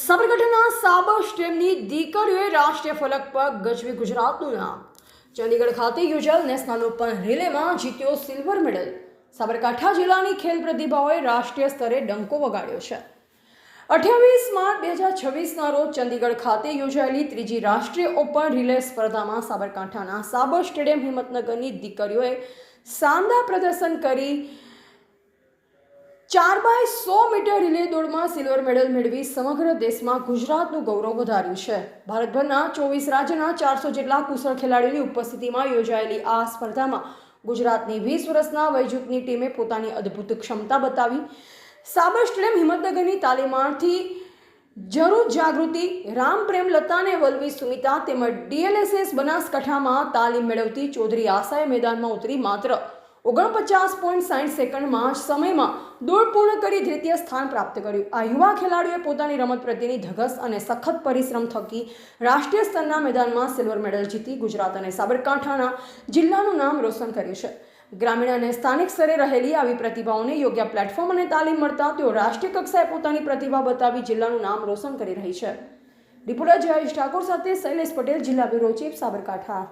સાબરકાંઠાના સાબર સ્ટેમની દીકરીઓએ રાષ્ટ્રીય ફલક પર ગજવી ગુજરાતનું નામ. ચંદીગઢ ખાતે યોજાયેલ નેશનલ ઓપન રિલેમાં જીત્યો સિલ્વર મેડલ. સાબરકાંઠા જિલ્લાની ખેલ પ્રતિભાઓએ રાષ્ટ્રીય સ્તરે ડંકો વગાડ્યો છે. 28 માર્ચ 2026ના રોજ ચંદીગઢ ખાતે યોજાયેલી ત્રીજી રાષ્ટ્રીય ઓપન રિલે સ્પર્ધામાં સાબરકાંઠાના સાબર સ્ટેડિયમ હિંમતનગરની દીકરીઓએ શાનદાર પ્રદર્શન કરી 4x100 મીટર રિલે દોડમાં સિલ્વર મેડલ મેળવી સમગ્ર દેશમાં ગુજરાતનું ગૌરવ વધાર્યું છે. ભારતભરના 24 રાજ્યના 400 જેટલા કુશળ ખેલાડીઓની ઉપસ્થિતિમાં યોજાયેલી આ સ્પર્ધામાં ગુજરાતની 20 વર્ષના વયજૂથની ટીમે પોતાની અદ્ભુત ક્ષમતા બતાવી. સાબર સ્ટેડિયમ હિંમતનગરની તાલીમાર્થી જરૂર જાગૃતિ, રામપ્રેમ લતાને વલ્લવી સુમિતા તેમજ DLSS બનાસકાંઠામાં તાલીમ મેળવતી ચૌધરી આશાએ મેદાનમાં ઉતરી માત્ર 49.60 સેકન્ડમાં જ સમયમાં દોડ પૂર્ણ કરી દ્વિતીય સ્થાન પ્રાપ્ત કર્યું. આ યુવા ખેલાડીઓએ પોતાની રમત પ્રત્યેની ધગશ અને સખત પરિશ્રમ થકી રાષ્ટ્રીય સ્તરના મેદાનમાં સિલ્વર મેડલ જીતી ગુજરાત અને સાબરકાંઠાના જિલ્લાનું નામ રોશન કર્યું છે. ગ્રામીણ અને સ્થાનિક સ્તરે રહેલી આવી પ્રતિભાઓને યોગ્ય પ્લેટફોર્મ અને તાલીમ મળતા તેઓ રાષ્ટ્રીય કક્ષાએ પોતાની પ્રતિભા બતાવી જિલ્લાનું નામ રોશન કરી રહી છે. રિપોર્ટર જયેશ ઠાકોર સાથે શૈલેષ પટેલ, જિલ્લા બ્યુરો ચીફ, સાબરકાંઠા.